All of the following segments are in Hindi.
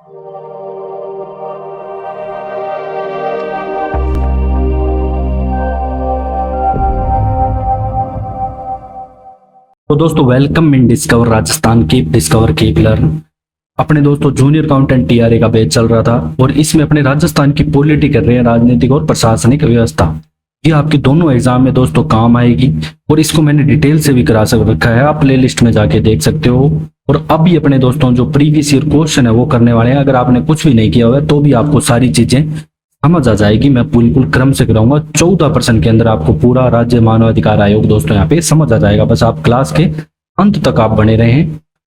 तो दोस्तों वेलकम इन डिस्कवर राजस्थान की डिस्कवर की लर्न। अपने दोस्तों जूनियर अकाउंटेंट टीआरए का बैच चल रहा था और इसमें अपने राजस्थान की पॉलिटी कर रहे हैं, राजनीतिक और प्रशासनिक व्यवस्था। ये आपके दोनों एग्जाम में दोस्तों काम आएगी और इसको मैंने डिटेल से भी करा सक रखा है, आप प्ले लिस्ट में जाके देख सकते हो। और अभी अपने दोस्तों जो प्रीवियस ईयर क्वेश्चन है वो करने वाले हैं। अगर आपने कुछ भी नहीं किया हुआ है तो भी आपको सारी चीजें समझ आ जाएगी। मैं बिल्कुल क्रम से कराऊंगा। 14% के अंदर आपको पूरा राज्य मानव अधिकार आयोग दोस्तों यहाँ पे समझ आ जाएगा। बस आप क्लास के अंत तक आप बने रहें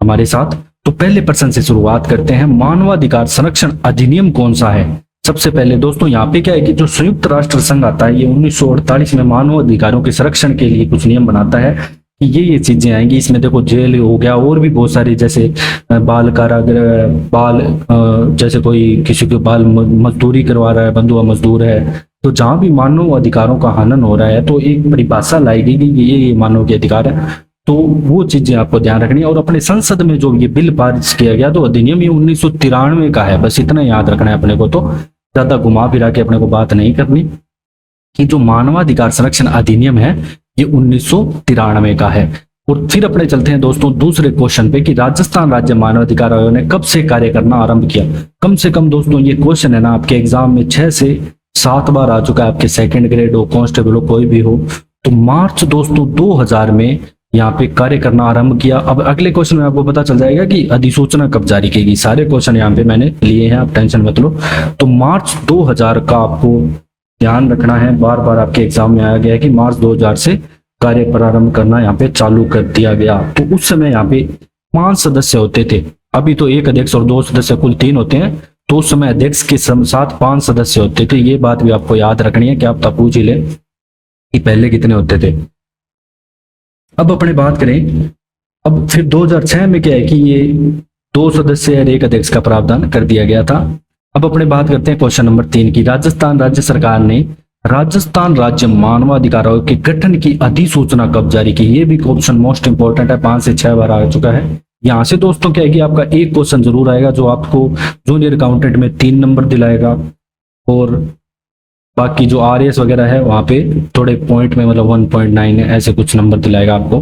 हमारे साथ। तो पहले प्रश्न से शुरुआत करते हैं। मानवाधिकार संरक्षण अधिनियम कौन सा है? सबसे पहले दोस्तों यहाँ पे क्या है कि जो संयुक्त राष्ट्र संघ आता है, ये 1948 में मानव अधिकारों के संरक्षण के लिए कुछ नियम बनाता है कि ये चीजें आएंगी। इसमें देखो जेल हो गया और भी बहुत सारी, जैसे बाल कारागृह, बाल जैसे कोई किसी को बाल मजदूरी करवा रहा है, बंधुआ मजदूर है, तो जहां भी मानव अधिकारों का हनन हो रहा है तो एक परिभाषा लाएगी कि ये मानव के अधिकार है। तो वो चीजें आपको ध्यान रखनी है। और अपने संसद में जो ये बिल पारित किया गया तो अधिनियम ये 1993 का है। बस इतना याद रखना है अपने को। तो ज्यादा घुमा फिरा के अपने को बात नहीं करनी कि जो मानवाधिकार संरक्षण अधिनियम है ये 1993 का है। और फिर अपने चलते हैं दोस्तों दूसरे क्वेश्चन पे कि राजस्थान राज्य मानवाधिकार आयोग ने कब से कार्य करना आरंभ किया? कम से कम दोस्तों ये क्वेश्चन है ना आपके एग्जाम में 6 से 7 बार आ चुका है, आपके सेकंड ग्रेड हो, कांस्टेबल हो, कोई भी हो। तो मार्च दोस्तों 2000 में यहाँ पे कार्य करना आरंभ किया। अब अगले क्वेश्चन में आपको पता चल जाएगा कि अधिसूचना कब जारी की गई। सारे क्वेश्चन यहाँ पे मैंने लिए हैं, आप टेंशन मत लो। तो मार्च 2000 का आपको ध्यान रखना है। बार बार आपके एग्जाम में आया गया है कि मार्च 2000 से कार्य प्रारंभ करना यहाँ पे चालू कर दिया गया। तो उस समय यहाँ पे 5 सदस्य होते थे। अभी तो 1 अध्यक्ष और 2 सदस्य कुल 3 होते हैं। तो उस समय अध्यक्ष के साथ 5 सदस्य होते थे। ये बात भी आपको याद रखनी है कि आप तब पूछ ही ले कि पहले कितने होते थे। अब अपने बात करें, अब फिर 2006 में क्या है कि ये 2 सदस्य और 1 अध्यक्ष का प्रावधान कर दिया गया था। अब अपने बात करते हैं क्वेश्चन नंबर 3 की। राजस्थान राज्य सरकार ने राजस्थान राज्य मानवाधिकार आयोग के गठन की अधिसूचना कब जारी की? ये भी क्वेश्चन मोस्ट इंपोर्टेंट है, 5 से 6 बार आ चुका है। यहां से दोस्तों क्या है कि आपका एक क्वेश्चन जरूर आएगा जो आपको जूनियर अकाउंटेंट में 3 नंबर दिलाएगा और बाकी जो आरएस वगैरह है वहां पे थोड़े पॉइंट में मतलब 1.9 है, ऐसे कुछ नंबर दिलाएगा आपको।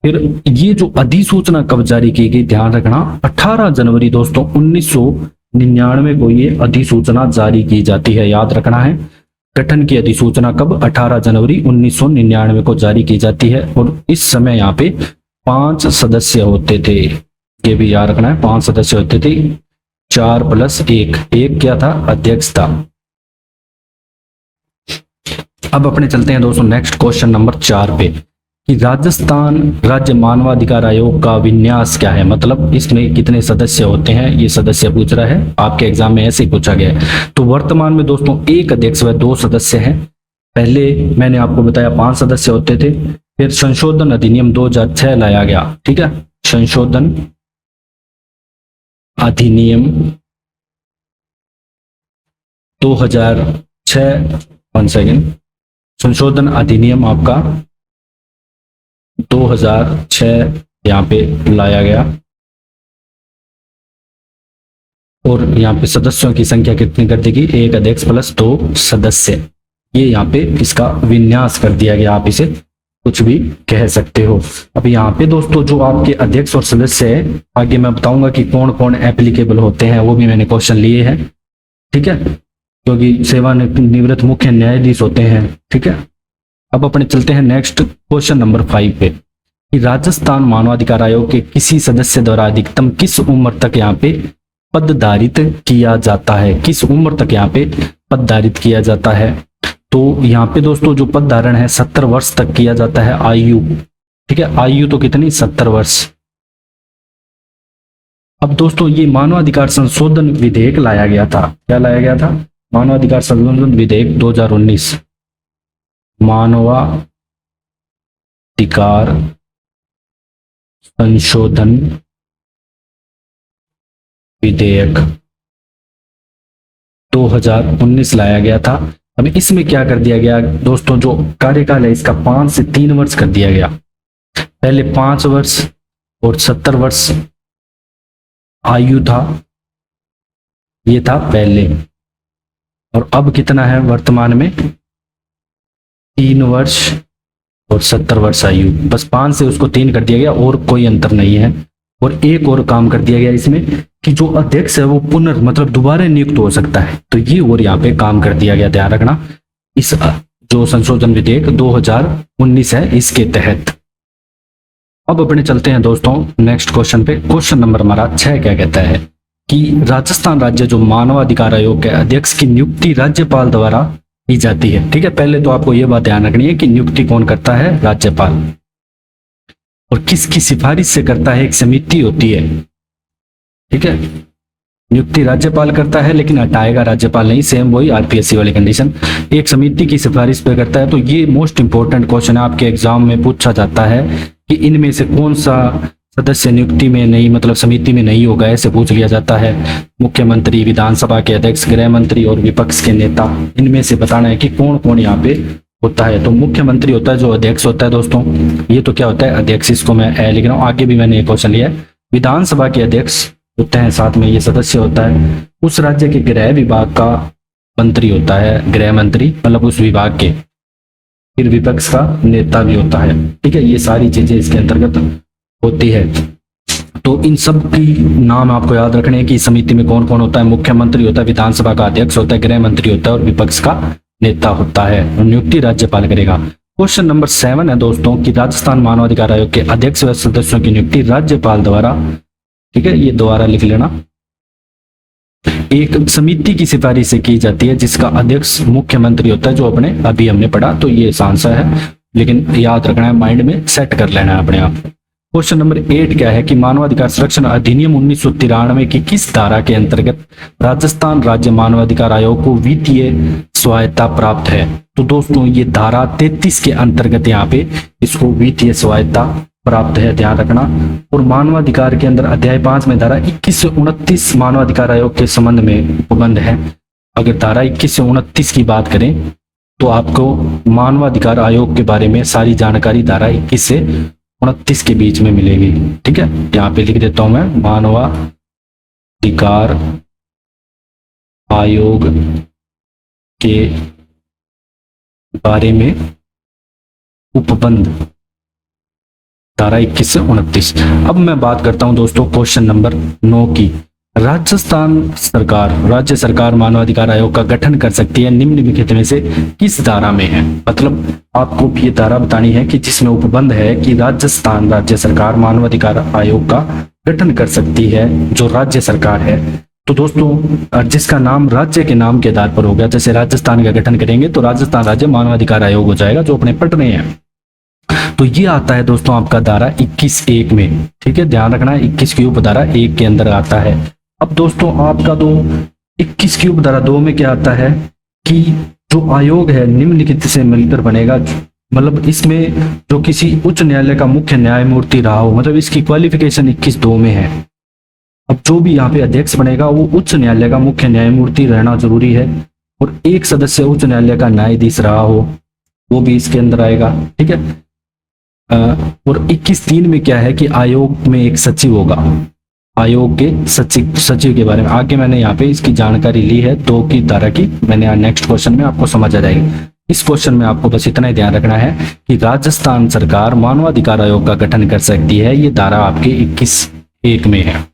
फिर ये जो अधिसूचना कब जारी की गई ध्यान रखना, 18 जनवरी दोस्तों 1999 को ये अधिसूचना जारी की जाती है, याद रखना है। गठन की अधिसूचना कब? 18 जनवरी 1999 को जारी की जाती है। और इस समय यहाँ पे 5 सदस्य होते थे, ये भी याद रखना है। 5 सदस्य होते थे, 4 + 1, एक क्या था? अध्यक्ष था। अब अपने चलते हैं दोस्तों नेक्स्ट क्वेश्चन नंबर 4 पे कि राजस्थान राज्य मानवाधिकार आयोग का विन्यास क्या है, मतलब इसमें कितने सदस्य होते हैं, ये सदस्य पूछ रहा है। आपके एग्जाम में ऐसे ही पूछा गया है। तो वर्तमान में दोस्तों 1 अध्यक्ष व 2 सदस्य हैं। पहले मैंने आपको बताया 5 सदस्य होते थे। फिर संशोधन अधिनियम 2006 लाया गया, ठीक है। संशोधन अधिनियम 2006, 1 सेकेंड, संशोधन अधिनियम आपका 2006 यहाँ पे लाया गया। और यहाँ पे सदस्यों की संख्या कितनी कर देगी? 1 अध्यक्ष + 2 सदस्य। ये यहाँ पे इसका विन्यास कर दिया गया, आप इसे कुछ भी कह सकते हो। अब यहाँ पे दोस्तों जो आपके अध्यक्ष और सदस्य है, आगे मैं बताऊंगा कि कौन कौन एप्लीकेबल होते हैं, वो भी मैंने क्वेश्चन लिए हैं, ठीक है, क्योंकि सेवानिवृत्त मुख्य न्यायाधीश होते हैं, ठीक है। अब अपने चलते हैं नेक्स्ट क्वेश्चन नंबर 5 पे कि राजस्थान मानवाधिकार आयोग के किसी सदस्य द्वारा अधिकतम किस उम्र तक यहाँ पे पदधारित किया जाता है? किस उम्र तक यहाँ पे पदधारित किया जाता है? तो यहाँ पे दोस्तों जो पद धारण है 70 वर्ष तक किया जाता है आयु, ठीक है। आयु तो कितनी? 70 वर्ष। अब दोस्तों ये मानवाधिकार संशोधन विधेयक लाया गया था। क्या लाया गया था? मानवाधिकार संशोधन विधेयक 2019। मानवाधिकार संशोधन विधेयक 2019 लाया गया था। अब इसमें क्या कर दिया गया दोस्तों, जो कार्यकाल है इसका 5 से 3 वर्ष कर दिया गया। पहले 5 वर्ष और 70 वर्ष आयु था, ये था पहले। और अब कितना है वर्तमान में? 3 वर्ष और 70 वर्ष आयु। बस 5 से उसको 3 कर दिया गया और कोई अंतर नहीं है। और एक और काम कर दिया गया इसमें कि जो अध्यक्ष है वो मतलब दोबारा नियुक्त हो सकता है। तो ये और यहाँ पे काम कर दिया गया, ध्यान रखना। इस जो संशोधन विधेयक 2019 है इसके तहत। अब अपने चलते हैं दोस्तों नेक्स्ट क्वेश्चन पे। क्वेश्चन नंबर हमारा 6 क्या कहता है कि राजस्थान राज्य जो मानवाधिकार आयोग के अध्यक्ष की नियुक्ति राज्यपाल द्वारा की जाती है। ठीक है, पहले तो आपको यह बात ध्यान रखनी है कि नियुक्ति कौन करता है? राज्यपाल। और किसकी सिफारिश से करता है? एक समिति होती है। ठीक है, नियुक्ति राज्यपाल करता है लेकिन हटाएगा राज्यपाल नहीं, सेम वही आरपीएससी वाली कंडीशन। एक समिति की सिफारिश पे करता है। तो ये मोस्ट इंपॉर्टेंट क्वेश्चन है, आपके एग्जाम में पूछा जाता है कि इनमें से कौन सा सदस्य नियुक्ति में नहीं, मतलब समिति में नहीं होगा, ऐसे पूछ लिया जाता है। मुख्यमंत्री, विधानसभा के अध्यक्ष, गृह मंत्री और विपक्ष के नेता, इनमें से बताना है कि कौन कौन यहाँ पे होता है। तो मुख्यमंत्री होता है जो अध्यक्ष होता है दोस्तों, ये तो क्या होता है? अध्यक्ष। इसको मैं ए लिख रहा हूँ, आगे भी मैंने एक क्वेश्चन लिया है। विधानसभा के अध्यक्ष होते हैं, साथ में ये सदस्य होता है। उस राज्य के गृह विभाग का मंत्री होता है, गृह मंत्री, मतलब उस विभाग के। फिर विपक्ष का नेता भी होता है। ठीक है, ये सारी चीजें इसके अंतर्गत होती है। तो इन सब की नाम आपको याद रखने हैं कि समिति में कौन कौन होता है। मुख्यमंत्री होता है, विधानसभा का अध्यक्ष होता है, गृह मंत्री होता है और विपक्ष का नेता होता है। नियुक्ति राज्यपाल करेगा। क्वेश्चन नंबर 7 है दोस्तों कि राजस्थान मानवाधिकार आयोग के अध्यक्ष व सदस्यों की नियुक्ति राज्यपाल द्वारा, ठीक है, ये दोबारा लिख लेना, एक समिति की सिफारिश से की जाती है जिसका अध्यक्ष मुख्यमंत्री होता है, जो अपने अभी हमने पढ़ा। तो ये आंसर है, लेकिन याद रखना है, माइंड में सेट कर लेना है अपने आप। क्वेश्चन नंबर 8 क्या है कि मानवाधिकार संरक्षण अधिनियम 1993 की किस धारा के अंतर्गत राजस्थान राज्य मानवाधिकार आयोग को वित्तीय स्वायत्ता प्राप्त है? तो दोस्तों ये धारा 33 के अंतर्गत यहाँ पे इसको वित्तीय स्वायत्ता प्राप्त है, ध्यान रखना। और मानवाधिकार के अंदर अध्याय 5 में धारा 21 से 29 मानवाधिकार आयोग के संबंध में उपबंध है। अगर धारा 21 से 29 की बात करें तो आपको मानवाधिकार आयोग के बारे में सारी जानकारी धारा 21 से 29 के बीच में मिलेगी। ठीक है, यहाँ पे लिख देता हूं मैं, मानवाधिकार आयोग के बारे में उपबंध धारा 21 से 29। अब मैं बात करता हूं दोस्तों क्वेश्चन नंबर 9 की। राजस्थान सरकार, राज्य सरकार मानवाधिकार आयोग का गठन कर सकती है निम्नलिखित में से किस धारा में है? मतलब आपको ये धारा बतानी है कि जिसमें उपबंध है कि राजस्थान राज्य सरकार मानवाधिकार आयोग का गठन कर सकती है, जो राज्य सरकार है। तो दोस्तों जिसका नाम राज्य के नाम के आधार पर हो गया, जैसे राजस्थान का गठन करेंगे तो राजस्थान राज्य मानवाधिकार आयोग हो जाएगा, जो अपने पढ़ रहे हैं। तो ये आता है दोस्तों आपका धारा 21(1) में। ठीक है, ध्यान रखना है, 21 की उपधारा 1 के अंदर आता है। अब दोस्तों आपका 21 की उपधारा 2 में क्या आता है कि जो आयोग है निम्नलिखित से मिलकर बनेगा। मतलब इसमें जो किसी उच्च न्यायालय का मुख्य न्यायमूर्ति रहा हो, मतलब इसकी क्वालिफिकेशन 21(2) में है। अब जो भी यहाँ पे अध्यक्ष बनेगा वो उच्च न्यायालय का मुख्य न्यायमूर्ति रहना जरूरी है, और एक सदस्य उच्च न्यायालय का न्यायाधीश रहा हो, वो भी इसके अंदर आएगा। ठीक है, और 21(3) में क्या है कि आयोग में एक सचिव होगा। आयोग के सचिव के बारे में आगे मैंने यहाँ पे इसकी जानकारी ली है 2 की धारा की, मैंने नेक्स्ट क्वेश्चन में आपको समझ आ जाएगी। इस क्वेश्चन में आपको बस इतना ही ध्यान रखना है कि राजस्थान सरकार मानवाधिकार आयोग का गठन कर सकती है, ये धारा आपके 21(1) में है।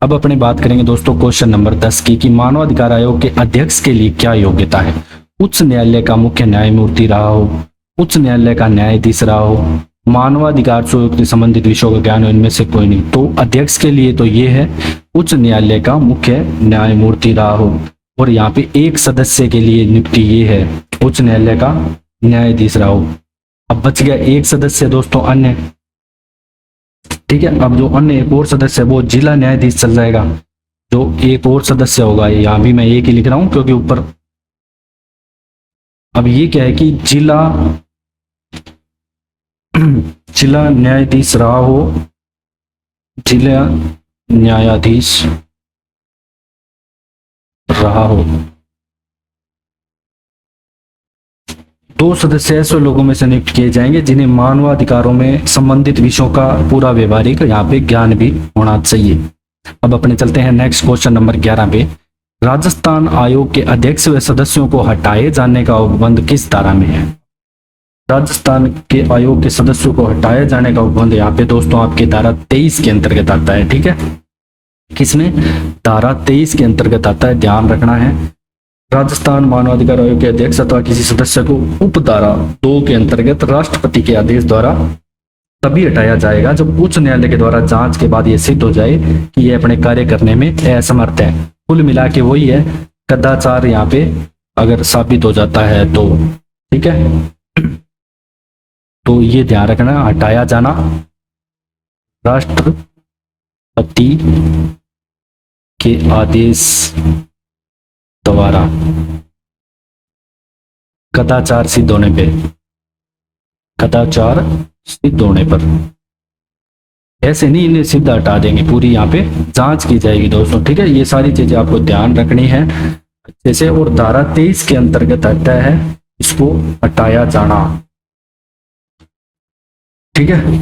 अब अपनी बात करेंगे दोस्तों क्वेश्चन नंबर 10 की कि मानवाधिकार आयोग के अध्यक्ष के लिए क्या योग्यता है? उच्च न्यायालय का मुख्य न्यायमूर्ति रहा हो, उच्च न्यायालय का न्यायाधीश रहा हो, मानवाधिकार से संबंधित विषयों का ज्ञान हो, इनमें से कोई नहीं। तो अध्यक्ष के लिए तो ये है उच्च न्यायालय का मुख्य न्यायमूर्ति रहा हो, और यहाँ पे एक सदस्य के लिए नियुक्ति ये है उच्च न्यायालय का न्यायाधीश रहा हो। अब बच गया एक सदस्य दोस्तों अन्य। ठीक है, अब जो अन्य एक और सदस्य है वो जिला न्यायाधीश चल जाएगा। जो एक और सदस्य होगा, यहाँ भी मैं एक ही लिख रहा हूं क्योंकि ऊपर। अब ये क्या है कि जिला न्यायाधीश रहा हो, जिला न्यायाधीश रहा हो। 2 सदस्य ऐसे लोगों में से नियुक्त किए जाएंगे जिन्हें मानवाधिकारों में संबंधित विषयों का पूरा व्यवहारिक यहाँ पे ज्ञान भी होना चाहिए। अब अपने चलते हैं नेक्स्ट क्वेश्चन नंबर 11 पे। राजस्थान आयोग के अध्यक्ष व सदस्यों को हटाए जाने का उपबंध किस धारा में है? राजस्थान के आयोग के सदस्यों को हटाए जाने का उपबंध यहाँ पे दोस्तों आपके धारा 23 के अंतर्गत आता है। ठीक है, किसमें? धारा 23 के अंतर्गत आता है, ध्यान रखना है। राजस्थान मानवाधिकार आयोग के अध्यक्ष अथवा किसी सदस्य को उप धारा 2 के अंतर्गत राष्ट्रपति के आदेश द्वारा तभी हटाया जाएगा जब उच्च न्यायालय के द्वारा जांच के बाद यह सिद्ध हो जाए कि यह अपने कार्य करने में असमर्थ है। कुल मिला के वही है, कदाचार यहाँ पे अगर साबित हो जाता है तो। ठीक है, तो ये ध्यान रखना, हटाया जाना राष्ट्रपति के आदेश द्वारा कदाचार सिद्ध होने पे, कदाचार सिद्ध होने पर। ऐसे नहीं इन्हें सीधा हटा देंगे, पूरी यहाँ पे जांच की जाएगी दोस्तों। ठीक है, ये सारी चीजें आपको ध्यान रखनी है अच्छे से। और धारा 23 के अंतर्गत आता है इसको हटाया जाना। ठीक है,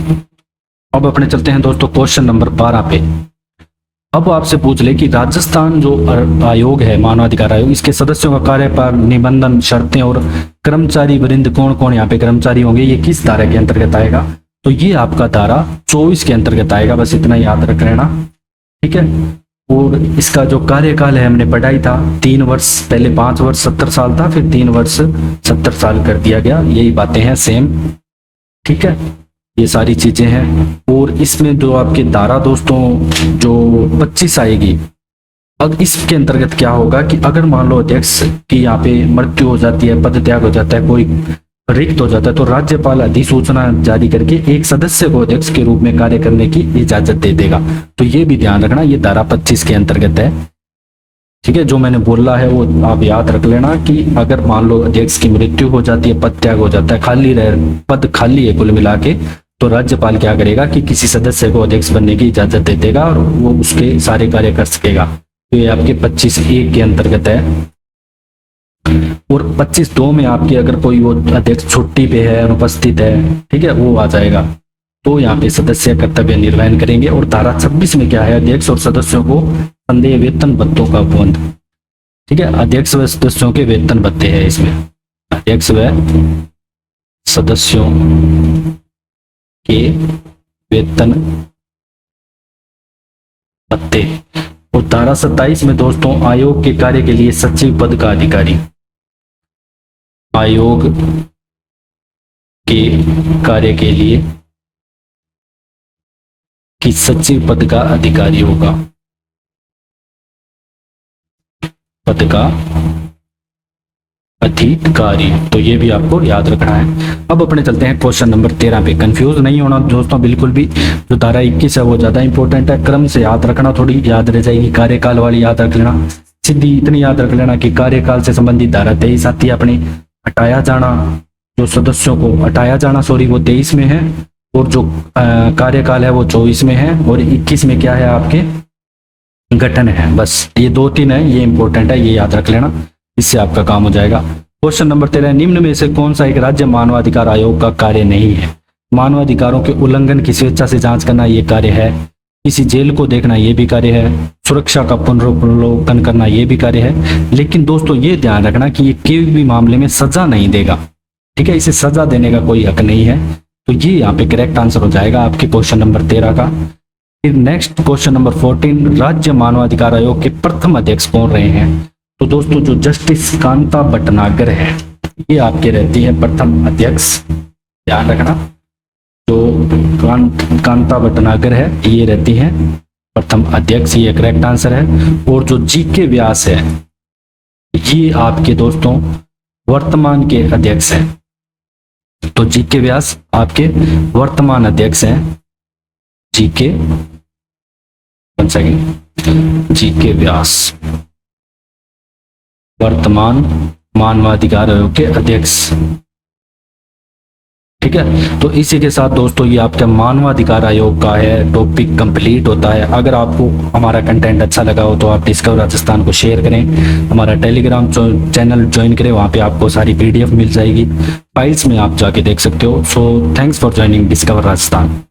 अब अपने चलते हैं दोस्तों क्वेश्चन नंबर 12 पे। अब आपसे पूछ ले कि राजस्थान जो आयोग है, मानवाधिकार आयोग, इसके सदस्यों का कार्यकाल, निबंधन, शर्तें और कर्मचारी वृंद कौन कौन यहाँ पे कर्मचारी होंगे, ये किस धारा के अंतर्गत आएगा? तो ये आपका धारा 24 के अंतर्गत आएगा, बस इतना याद रख लेना। ठीक है, और इसका जो कार्यकाल है हमने पढ़ाई था 3 वर्ष, पहले 5 वर्ष 70 साल था, फिर 3 वर्ष 70 साल कर दिया गया। यही बातें हैं सेम। ठीक है, ये सारी चीजें हैं। और इसमें जो आपकी धारा दोस्तों जो 25 आएगी, अब इसके अंतर्गत क्या होगा कि अगर मान लो अध्यक्ष की यहाँ पे मृत्यु हो जाती है, पद त्याग हो जाता है, कोई रिक्त हो जाता है, तो राज्यपाल अधिसूचना जारी करके एक सदस्य को अध्यक्ष के रूप में कार्य करने की इजाजत दे देगा। तो ये भी ध्यान रखना, ये धारा 25 के अंतर्गत है। ठीक है, जो मैंने बोला है वो आप याद रख लेना कि अगर मान लो अध्यक्ष की मृत्यु हो जाती है, पद त्याग हो जाता है, पद खाली है कुल मिला के, तो राज्यपाल क्या करेगा कि किसी सदस्य को अध्यक्ष बनने की इजाजत दे देगा और वो उसके सारे कार्य कर सकेगा। तो ये आपके 25(1) के अंतर्गत है। और 25(2) में आपके अगर कोई वो अध्यक्ष छुट्टी पे है, अनुपस्थित है, ठीक है, वो आ जाएगा, तो यहाँ पे सदस्य कर्तव्य निर्वहन करेंगे। और धारा 26 में क्या है? अध्यक्ष और सदस्यों को संदेय वेतन भत्तों का उपबंध। ठीक है, अध्यक्ष व सदस्यों के वेतन भत्ते हैं इसमें, अध्यक्ष व सदस्यों के वेतन भत्ते। और धारा 27 में दोस्तों आयोग के कार्य के लिए सचिव पद का अधिकारी, आयोग के कार्य के लिए कि सचिव पद का अधिकारी होगा, पद का अधिकारी। तो ये भी आपको याद रखना है। अब अपने चलते हैं क्वेश्चन नंबर 13 पे। कंफ्यूज नहीं होना दोस्तों बिल्कुल भी, जो धारा 21 है वो ज्यादा इंपॉर्टेंट है, क्रम से याद रखना, थोड़ी याद रह जाएगी। कार्यकाल वाली याद रख लेना, सीधी इतनी याद रख लेना कि कार्यकाल से संबंधित धारा 23 आती है अपनी। हटाया जाना, जो सदस्यों को हटाया जाना सॉरी वो 23 में है, और जो कार्यकाल है वो 24 में है, और 21 में क्या है आपके गठन है। बस ये 2-3 है, ये इंपॉर्टेंट है, ये याद रख लेना, इससे आपका काम हो जाएगा। क्वेश्चन नंबर 13, निम्न में से कौन सा एक राज्य मानवाधिकार आयोग का कार्य नहीं है? मानवाधिकारों के उल्लंघन की स्वेच्छा से जांच करना ये कार्य है, किसी जेल को देखना ये भी कार्य है, सुरक्षा का पुनरावलोकन करना ये भी कार्य है। लेकिन दोस्तों ये ध्यान रखना कि ये किसी भी मामले में सजा नहीं देगा। ठीक है, इसे सजा देने का कोई हक नहीं है। तो ये यहाँ पे करेक्ट आंसर हो जाएगा आपके क्वेश्चन नंबर 13 का। फिर नेक्स्ट क्वेश्चन नंबर 14, राज्य मानवाधिकार आयोग के प्रथम अध्यक्ष कौन रहे हैं? तो दोस्तों जो जस्टिस कांता भटनागर है, ये आपके रहती है प्रथम अध्यक्ष, ध्यान रखना। जो कांता भटनागर है ये रहती है प्रथम अध्यक्ष, ये करेक्ट आंसर है। और जो जीके व्यास है ये आपके दोस्तों वर्तमान के अध्यक्ष हैं। तो जीके व्यास आपके वर्तमान अध्यक्ष हैं। जीके जीके व्यास वर्तमान मानवाधिकार आयोग के अध्यक्ष। ठीक है, तो इसी के साथ दोस्तों ये आपका मानवाधिकार आयोग का है टॉपिक कंप्लीट होता है। अगर आपको हमारा कंटेंट अच्छा लगा हो तो आप डिस्कवर राजस्थान को शेयर करें, हमारा टेलीग्राम चैनल ज्वाइन करें, वहाँ पे आपको सारी PDF मिल जाएगी, फाइल्स में आप जाके देख सकते हो। So thanks for joining discover Rajasthan.